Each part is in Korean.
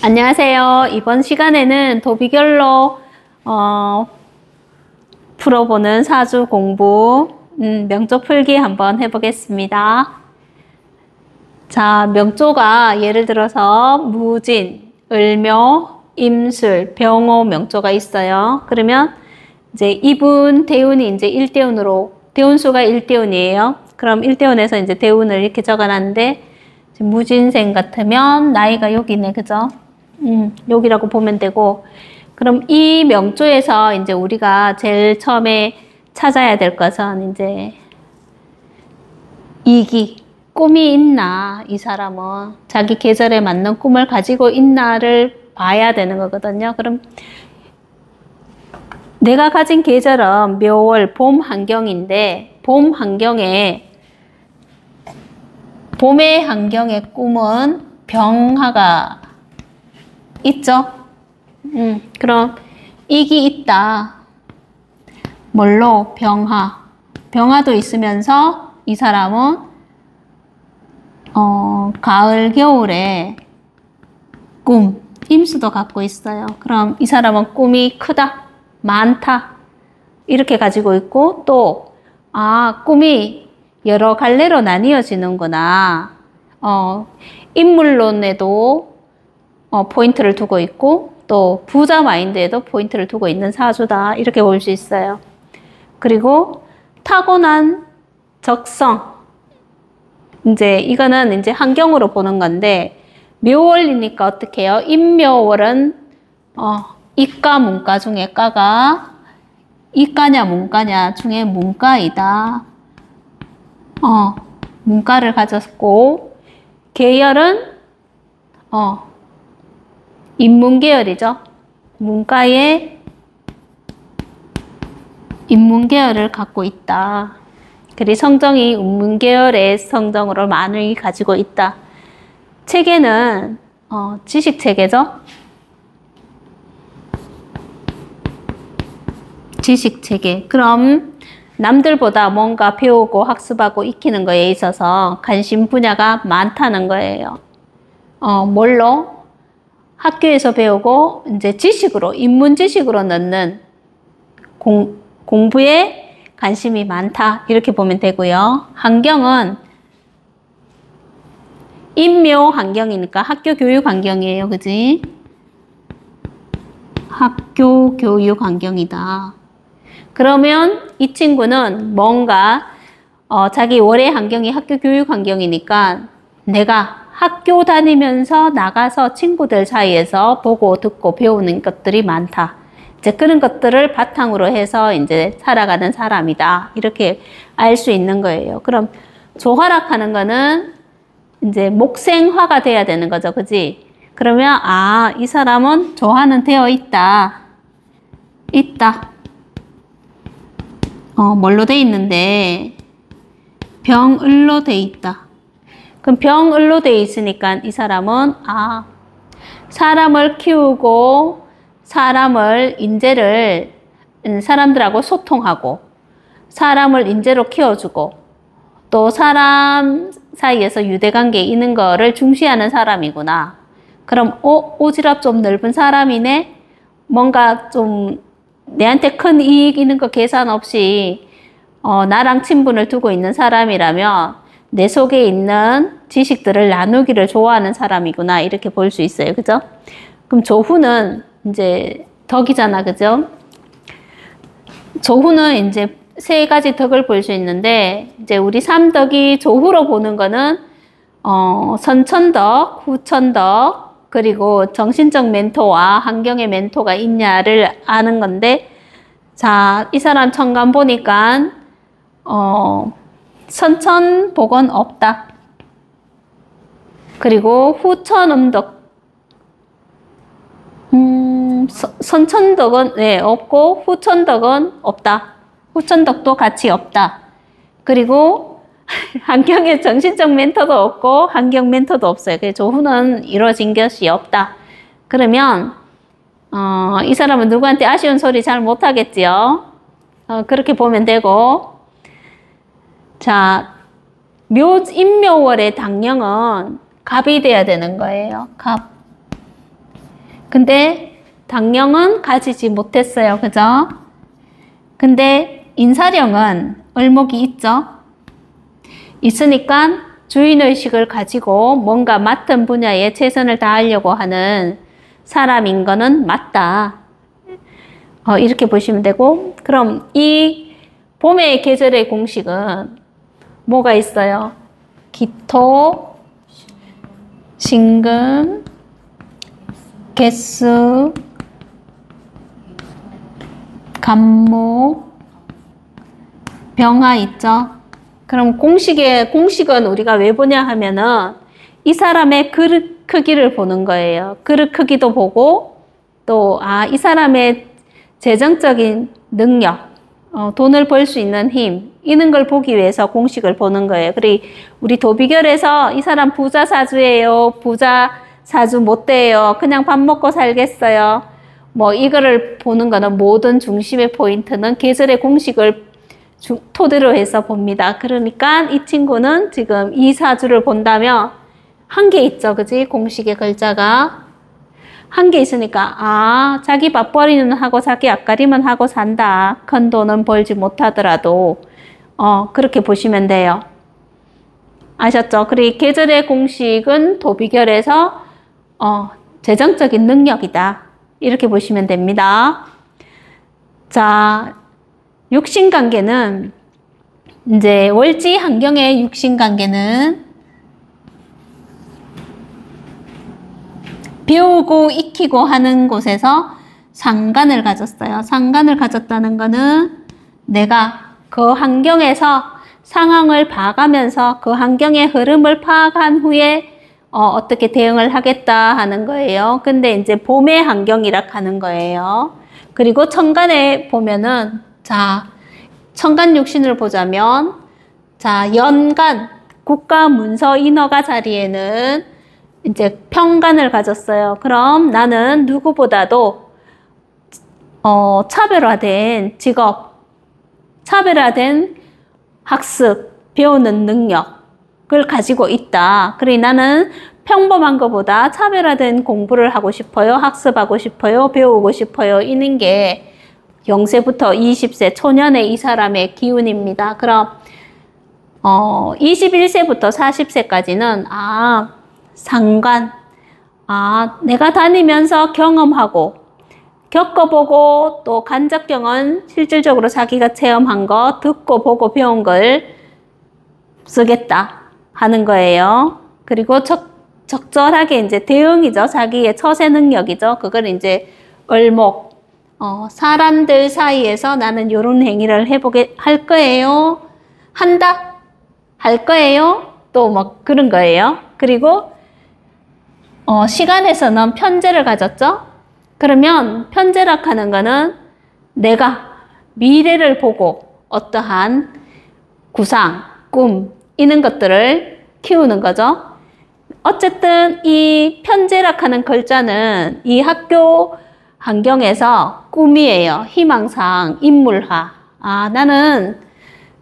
안녕하세요. 이번 시간에는 도비결로 풀어보는 사주 공부 명조 풀기 한번 해보겠습니다. 자, 명조가 예를 들어서 무진, 을묘, 임술, 병호 명조가 있어요. 그러면 이제 이분 대운이 이제 1대운으로 대운수가 1대운이에요. 그럼 1대운에서 이제 대운을 이렇게 적어놨는데 무진생 같으면 나이가 여기네, 그죠? 여기라고 보면 되고, 그럼 이 명조에서 이제 우리가 제일 처음에 찾아야 될 것은 이제 이기, 꿈이 있나, 이 사람은 자기 계절에 맞는 꿈을 가지고 있나를 봐야 되는 거거든요. 그럼 내가 가진 계절은 묘월 봄 환경인데, 봄의 환경의 꿈은 병화가 있죠? 그럼 이기 있다. 뭘로? 병화. 병화도 있으면서 이 사람은 가을, 겨울에 꿈, 임수도 갖고 있어요. 그럼 이 사람은 꿈이 크다, 많다 이렇게 가지고 있고, 또 꿈이 여러 갈래로 나뉘어지는구나. 인물론에도 포인트를 두고 있고, 또 부자 마인드에도 포인트를 두고 있는 사주다, 이렇게 볼 수 있어요. 그리고 타고난 적성, 이제 이거는 이제 환경으로 보는 건데, 묘월이니까 어떻게 해요? 임묘월은 이과 문과 중에 과가 이과냐 문과냐 중에 문과이다. 문과를 가졌고, 계열은 인문계열이죠. 문과에 인문계열을 갖고 있다. 그리고 성정이 인문계열의 성정으로 많이 가지고 있다. 체계는 지식체계죠. 지식체계. 그럼 남들보다 뭔가 배우고 학습하고 익히는 거에 있어서 관심 분야가 많다는 거예요. 뭘로? 학교에서 배우고 이제 지식으로, 인문 지식으로 넣는 공부에 관심이 많다, 이렇게 보면 되고요. 환경은 인묘 환경이니까 학교 교육 환경이에요, 그지? 학교 교육 환경이다. 그러면 이 친구는 뭔가 자기 월의 환경이 학교 교육 환경이니까 내가 학교 다니면서 나가서 친구들 사이에서 보고 듣고 배우는 것들이 많다. 이제 그런 것들을 바탕으로 해서 이제 살아가는 사람이다, 이렇게 알 수 있는 거예요. 그럼 조화락하는 거는 이제 목생화가 돼야 되는 거죠, 그지? 그러면 이 사람은 조화는 되어 있다. 뭘로 돼 있는데 병을로 돼 있다. 그럼 병을로 돼 있으니까 이 사람은 사람을 키우고 사람들하고 소통하고 사람을 인재로 키워주고 또 사람 사이에서 유대관계 있는 거를 중시하는 사람이구나. 그럼 오지랖 좀 넓은 사람이네. 뭔가 좀 내한테 큰 이익 있는 거 계산 없이 나랑 친분을 두고 있는 사람이라면 내 속에 있는 지식들을 나누기를 좋아하는 사람이구나, 이렇게 볼 수 있어요. 그죠? 그럼 조후는 이제 덕이잖아, 그죠? 조후는 이제 세 가지 덕을 볼 수 있는데, 이제 우리 삼덕이 조후로 보는 거는 선천덕, 후천덕, 그리고 정신적 멘토와 환경의 멘토가 있냐를 아는 건데, 자, 이 사람 천간 보니까 선천복은 없다. 그리고 후천음덕, 선천덕은 없고 후천덕은 없다. 후천덕도 같이 없다. 그리고 환경에 정신적 멘토도 없고 환경 멘토도 없어요. 그래서 조후는 이루어진 것이 없다. 그러면 이 사람은 누구한테 아쉬운 소리 잘 못하겠지요. 그렇게 보면 되고, 자, 임묘월의 당령은 갑이 돼야 되는 거예요. 갑. 근데 당령은 가지지 못했어요. 그죠? 근데 인사령은 을목이 있죠? 있으니까 주인의식을 가지고 뭔가 맡은 분야에 최선을 다하려고 하는 사람인 거는 맞다. 이렇게 보시면 되고, 그럼 이 봄의 계절의 공식은 뭐가 있어요? 기토, 신금, 개수, 간목, 병화 있죠? 그럼 공식은 우리가 왜 보냐 하면은 이 사람의 그릇 크기를 보는 거예요. 그릇 크기도 보고 또, 이 사람의 재정적인 능력, 돈을 벌 수 있는 힘, 이런 걸 보기 위해서 공식을 보는 거예요. 그리고 우리 도비결에서 이 사람 부자 사주예요. 부자 사주 못 돼요. 그냥 밥 먹고 살겠어요. 뭐 이거를 보는 거는 모든 중심의 포인트는 계절의 공식을 토대로 해서 봅니다. 그러니까 이 친구는 지금 이 사주를 본다면 한 개 있죠. 그지? 공식의 글자가 한 개 있으니까 자기 밥벌이는 하고 자기 앞가림은 하고 산다. 큰 돈은 벌지 못하더라도 그렇게 보시면 돼요. 아셨죠? 그리고 계절의 공식은 도비결에서 재정적인 능력이다. 이렇게 보시면 됩니다. 자, 육신관계는 이제 월지 환경의 육신관계는 배우고 익히고 하는 곳에서 상관을 가졌어요. 상관을 가졌다는 거는 내가 그 환경에서 상황을 봐가면서 그 환경의 흐름을 파악한 후에 어떻게 대응을 하겠다 하는 거예요. 근데 이제 봄의 환경이라 하는 거예요. 그리고 천간에 보면은 천간 육신을 보자면 연간 국가 문서 인허가 자리에는 이제 평간을 가졌어요. 그럼 나는 누구보다도 차별화된 직업, 차별화된 학습, 배우는 능력을 가지고 있다. 그래 나는 평범한 것보다 차별화된 공부를 하고 싶어요. 학습하고 싶어요. 배우고 싶어요. 이는 게 0세부터 20세 초년의 이 사람의 기운입니다. 그럼 21세부터 40세까지는 상관, 내가 다니면서 경험하고 겪어보고 또 간접경은 실질적으로 자기가 체험한 거 듣고 보고 배운 걸 쓰겠다 하는 거예요. 그리고 적절하게 이제 대응이죠. 자기의 처세 능력이죠. 그걸 이제 을목, 사람들 사이에서 나는 이런 행위를 할 거예요. 한다? 할 거예요? 또 뭐 그런 거예요. 그리고 시간에서는 편재를 가졌죠. 그러면 편재락 하는 거는 내가 미래를 보고 어떠한 구상, 꿈 이런 것들을 키우는 거죠. 어쨌든 이 편재락 하는 글자는 이 학교 환경에서 꿈이에요. 희망사항, 인물화. 나는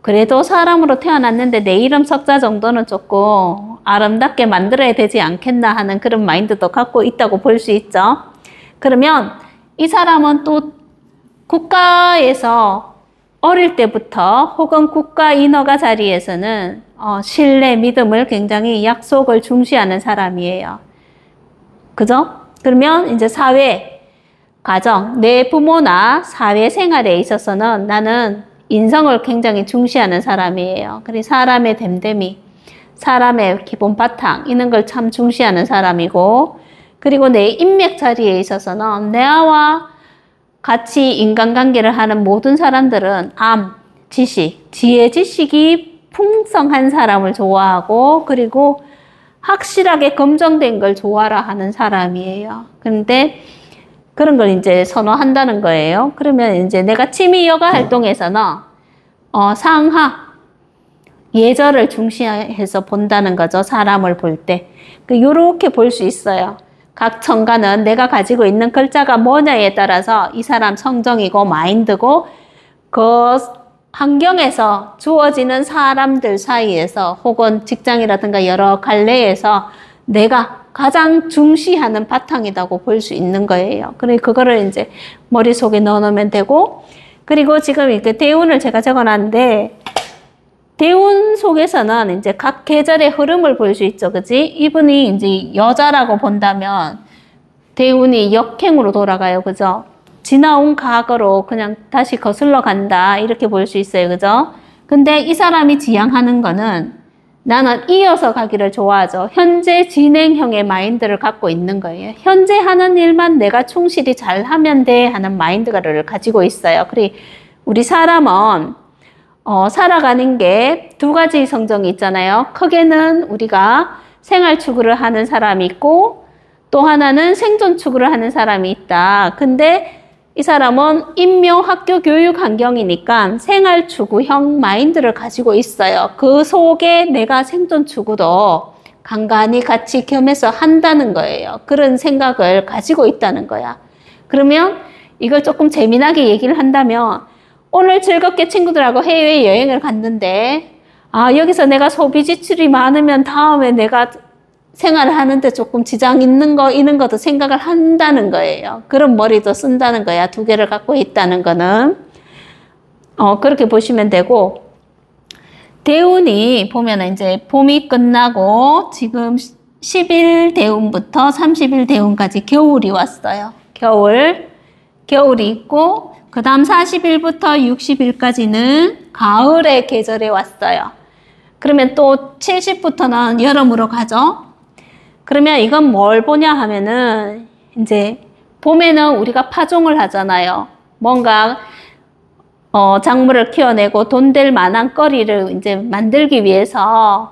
그래도 사람으로 태어났는데 내 이름 석자 정도는 조금 아름답게 만들어야 되지 않겠나 하는 그런 마인드도 갖고 있다고 볼 수 있죠. 그러면 이 사람은 또 국가에서 어릴 때부터 혹은 국가 인허가 자리에서는 신뢰, 믿음을 굉장히 약속을 중시하는 사람이에요. 그죠? 그러면 이제 사회, 가정, 내 부모나 사회생활에 있어서는 나는 인성을 굉장히 중시하는 사람이에요. 그리고 사람의 됨됨이, 사람의 기본 바탕 이런 걸 참 중시하는 사람이고, 그리고 내 인맥 자리에 있어서는 나와 같이 인간관계를 하는 모든 사람들은 지식, 지혜 지식이 풍성한 사람을 좋아하고 그리고 확실하게 검증된 걸 좋아라 하는 사람이에요. 그런데 그런 걸 이제 선호한다는 거예요. 그러면 이제 내가 취미 여가 활동에서는 상하, 예절을 중시해서 본다는 거죠. 사람을 볼 때. 요렇게 볼 수 있어요. 각 천간은 내가 가지고 있는 글자가 뭐냐에 따라서 이 사람 성정이고 마인드고 그 환경에서 주어지는 사람들 사이에서 혹은 직장이라든가 여러 갈래에서 내가 가장 중시하는 바탕이라고 볼 수 있는 거예요. 그러니까 그거를 이제 머릿속에 넣어놓으면 되고, 그리고 지금 이렇게 대운을 제가 적어놨는데, 대운 속에서는 이제 각 계절의 흐름을 볼 수 있죠. 그지? 이분이 이제 여자라고 본다면, 대운이 역행으로 돌아가요. 그죠? 지나온 과거로 그냥 다시 거슬러 간다. 이렇게 볼 수 있어요. 그죠? 근데 이 사람이 지향하는 거는 나는 이어서 가기를 좋아하죠. 현재 진행형의 마인드를 갖고 있는 거예요. 현재 하는 일만 내가 충실히 잘 하면 돼 하는 마인드를 가지고 있어요. 그리고 우리 사람은 살아가는 게 두 가지 성정이 있잖아요. 크게는 우리가 생활 추구를 하는 사람이 있고 또 하나는 생존 추구를 하는 사람이 있다. 근데 이 사람은 인묘 학교 교육 환경이니까 생활 추구형 마인드를 가지고 있어요. 그 속에 내가 생존 추구도 간간히 같이 겸해서 한다는 거예요. 그런 생각을 가지고 있다는 거야. 그러면 이걸 조금 재미나게 얘기를 한다면 오늘 즐겁게 친구들하고 해외여행을 갔는데 여기서 내가 소비 지출이 많으면 다음에 내가 생활을 하는데 조금 지장 있는 것도 생각을 한다는 거예요. 그런 머리도 쓴다는 거야. 두 개를 갖고 있다는 거는. 그렇게 보시면 되고, 대운이 보면 이제 봄이 끝나고 지금 10일 대운부터 30일 대운까지 겨울이 왔어요. 겨울이 있고, 그 다음 40일부터 60일까지는 가을의 계절에 왔어요. 그러면 또 70부터는 여름으로 가죠. 그러면 이건 뭘 보냐 하면은 이제 봄에는 우리가 파종을 하잖아요. 뭔가 작물을 키워내고 돈 될 만한 거리를 이제 만들기 위해서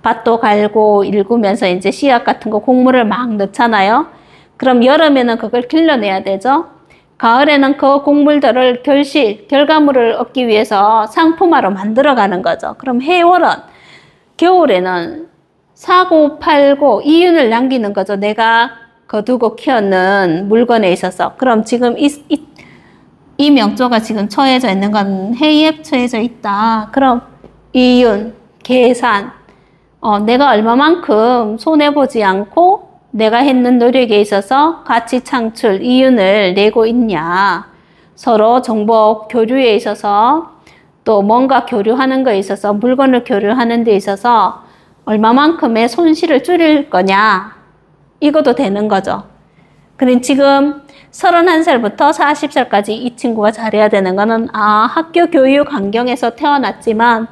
밭도 갈고 일구면서 이제 씨앗 같은 거 곡물을 막 넣잖아요. 그럼 여름에는 그걸 길러내야 되죠. 가을에는 그 곡물들을 결과물을 얻기 위해서 상품화로 만들어가는 거죠. 그럼 해월은 겨울에는 사고 팔고 이윤을 남기는 거죠. 내가 거두고 키우는 물건에 있어서. 그럼 지금 이 명조가 지금 처해져 있는 건 해에 처해져 있다. 그럼 이윤, 계산, 내가 얼마만큼 손해보지 않고 내가 했는 노력에 있어서 가치 창출, 이윤을 내고 있냐. 서로 정보 교류에 있어서 또 뭔가 교류하는 거에 있어서 물건을 교류하는 데 있어서 얼마만큼의 손실을 줄일 거냐. 이것도 되는 거죠. 그럼 지금 31살부터 40살까지 이 친구가 잘해야 되는 거는 학교 교육 환경에서 태어났지만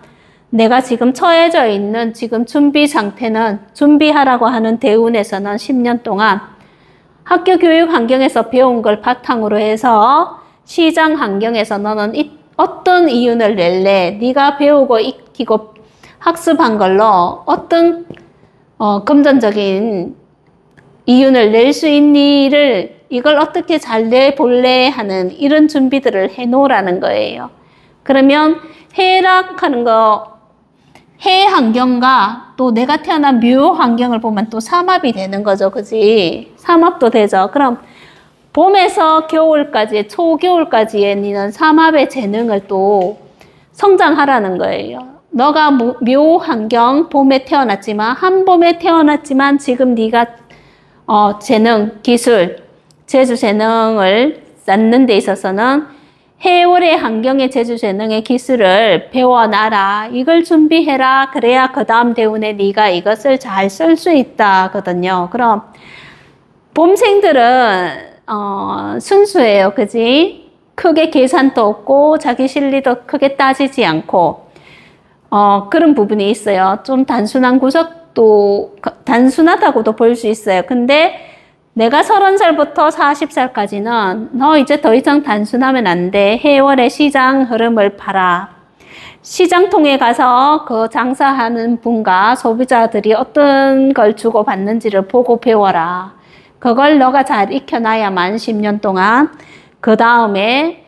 내가 지금 처해져 있는 지금 준비 상태는 준비하라고 하는 대운에서는 10년 동안 학교 교육 환경에서 배운 걸 바탕으로 해서 시장 환경에서 너는 어떤 이윤을 낼래? 네가 배우고 익히고 학습한 걸로 어떤 금전적인 이윤을 낼 수 있니를 이걸 어떻게 잘 내볼래 하는 이런 준비들을 해놓으라는 거예요. 그러면 해락하는 거 해 환경과 또 내가 태어난 묘 환경을 보면 또 삼합이 되는 거죠. 그지? 삼합도 되죠. 그럼 봄에서 겨울까지, 초겨울까지의 니는 삼합의 재능을 또 성장하라는 거예요. 너가 묘 환경, 봄에 태어났지만, 한 봄에 태어났지만 지금 네가 재능, 기술, 재주 재능을 쌓는 데 있어서는 해월의 환경의 재주 재능의 기술을 배워놔라. 이걸 준비해라. 그래야 그 다음 대운에 네가 이것을 잘 쓸 수 있다거든요. 그럼 봄생들은 순수해요. 그지? 크게 계산도 없고 자기 실리도 크게 따지지 않고 그런 부분이 있어요. 좀 단순한 구석도 단순하다고도 볼 수 있어요. 근데 내가 30살부터 40살까지는 너 이제 더 이상 단순하면 안 돼. 해월의 시장 흐름을 봐라. 시장통에 가서 그 장사하는 분과 소비자들이 어떤 걸 주고받는지를 보고 배워라. 그걸 너가 잘 익혀놔야만 10년 동안 그 다음에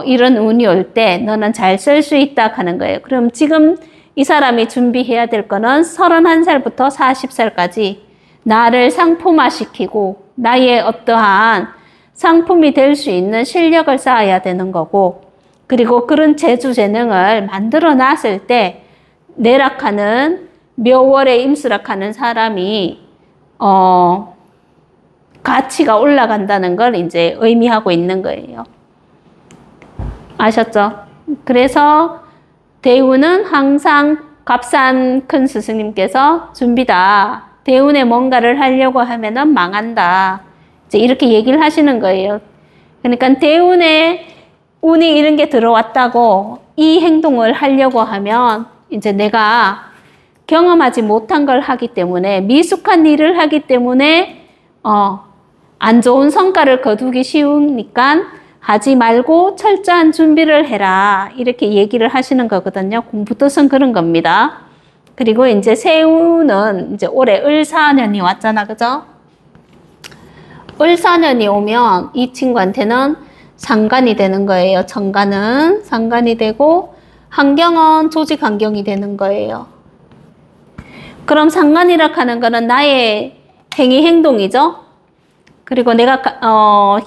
이런 운이 올 때 너는 잘 쓸 수 있다 하는 거예요. 그럼 지금 이 사람이 준비해야 될 거는 31살부터 40살까지 나를 상품화시키고 나의 어떠한 상품이 될 수 있는 실력을 쌓아야 되는 거고, 그리고 그런 재주 재능을 만들어 놨을 때 내락하는 묘월에 임수락하는 사람이 가치가 올라간다는 걸 이제 의미하고 있는 거예요. 아셨죠? 그래서 대운은 항상 값싼 큰 스승님께서 준비다. 대운에 뭔가를 하려고 하면은 망한다. 이제 이렇게 얘기를 하시는 거예요. 그러니까 대운에 운이 이런 게 들어왔다고 이 행동을 하려고 하면 이제 내가 경험하지 못한 걸 하기 때문에 미숙한 일을 하기 때문에 안 좋은 성과를 거두기 쉬우니까 하지 말고 철저한 준비를 해라. 이렇게 얘기를 하시는 거거든요. 공부 뜻은 그런 겁니다. 그리고 이제 새우는 이제 올해 을사년이 왔잖아. 그죠? 을사년이 오면 이 친구한테는 상관이 되는 거예요. 정관은 상관이 되고 환경은 조직 환경이 되는 거예요. 그럼 상관이라 하는 거는 나의 행위 행동이죠. 그리고 내가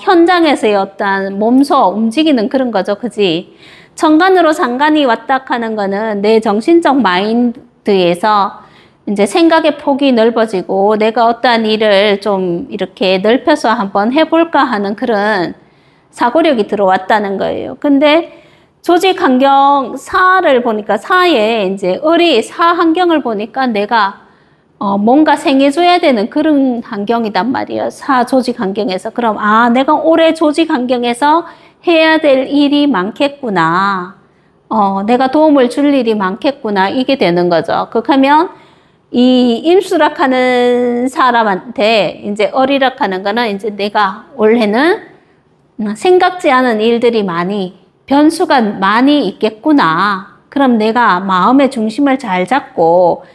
현장에서의 어떤 몸소 움직이는 그런 거죠. 그지? 정관으로 상관이 왔다 하는 거는 내 정신적 마인드에서 이제 생각의 폭이 넓어지고 내가 어떠한 일을 좀 이렇게 넓혀서 한번 해볼까 하는 그런 사고력이 들어왔다는 거예요. 근데 조직 환경 사를 보니까 사에 이제 을이 사 환경을 보니까 내가 뭔가 생해줘야 되는 그런 환경이단 말이에요. 사 조직 환경에서. 그럼 내가 올해 조직 환경에서 해야 될 일이 많겠구나. 내가 도움을 줄 일이 많겠구나. 이게 되는 거죠. 그렇다면 이 임수락하는 사람한테 이제 을이락하는 거는 이제 내가 올해는 생각지 않은 일들이 변수가 많이 있겠구나. 그럼 내가 마음의 중심을 잘 잡고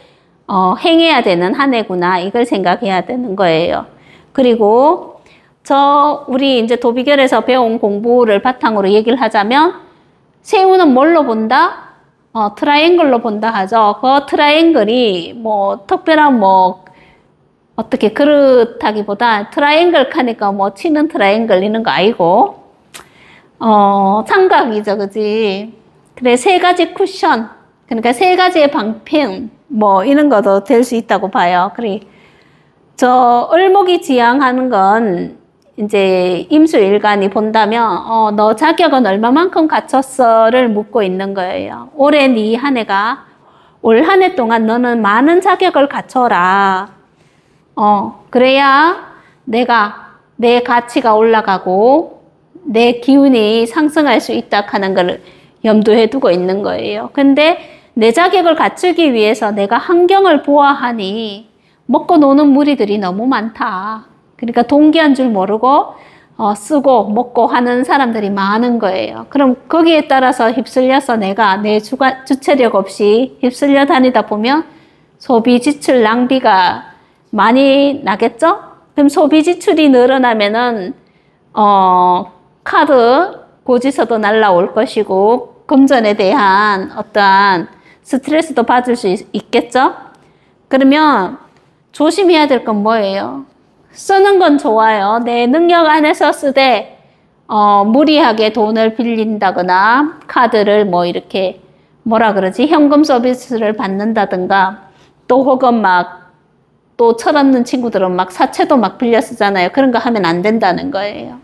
행해야 되는 한 해구나. 이걸 생각해야 되는 거예요. 그리고 우리 이제 도비결에서 배운 공부를 바탕으로 얘기를 하자면 새우는 뭘로 본다? 트라이앵글로 본다 하죠. 그 트라이앵글이 뭐 특별한 어떻게 그렇다기보다 트라이앵글 하니까 치는 트라이앵글 이런 거 아니고 삼각이죠. 그지? 그래, 세 가지 쿠션, 그러니까 세 가지의 방편 이런 것도 될 수 있다고 봐요. 그래, 을목이 지향하는 건 이제 임수일간이 본다면 너 자격은 얼마만큼 갖췄어를 묻고 있는 거예요. 올해 네 한 해가 올 한 해 동안 너는 많은 자격을 갖춰라. 그래야 내 가치가 올라가고 내 기운이 상승할 수 있다 하는 걸 염두에 두고 있는 거예요. 근데 내 자격을 갖추기 위해서 내가 환경을 보아하니 먹고 노는 무리들이 너무 많다. 그러니까 동기한 줄 모르고 쓰고 먹고 하는 사람들이 많은 거예요. 그럼 거기에 따라서 휩쓸려서 내가 내 주체력 없이 휩쓸려 다니다 보면 소비 지출 낭비가 많이 나겠죠? 그럼 소비 지출이 늘어나면은 카드 고지서도 날라올 것이고 금전에 대한 어떠한 스트레스도 받을 수 있겠죠? 그러면 조심해야 될 건 뭐예요? 쓰는 건 좋아요. 내 능력 안에서 쓰되 무리하게 돈을 빌린다거나 카드를 이렇게 현금 서비스를 받는다든가 또 혹은 또 철없는 친구들은 사채도 빌려 쓰잖아요. 그런 거 하면 안 된다는 거예요.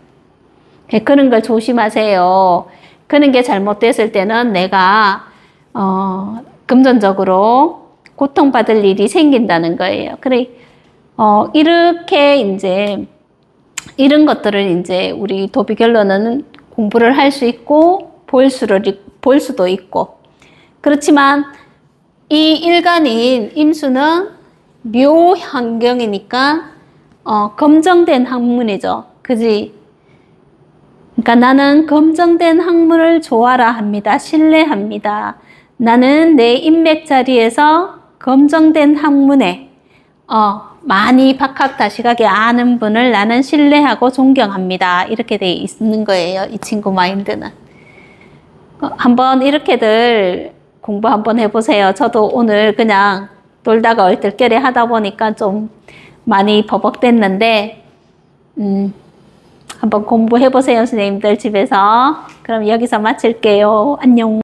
그런 걸 조심하세요. 그런 게 잘못됐을 때는 내가 금전적으로 고통받을 일이 생긴다는 거예요. 그래, 이렇게 이제 이런 것들을 이제 우리 도비결로는 공부를 할 수 있고 볼 수도 있고, 그렇지만 이 일간인 임수는 묘 환경이니까 검정된 학문이죠. 그지? 그러니까 나는 검정된 학문을 좋아라 합니다. 신뢰합니다. 나는 내 인맥 자리에서 검정된 학문에 많이 박학다식하게 아는 분을 나는 신뢰하고 존경합니다. 이렇게 돼 있는 거예요. 이 친구 마인드는. 한번 이렇게들 공부 한번 해보세요. 저도 오늘 그냥 놀다가 얼떨결에 하다 보니까 좀 많이 버벅댔는데 한번 공부해보세요. 선생님들 집에서. 그럼 여기서 마칠게요. 안녕.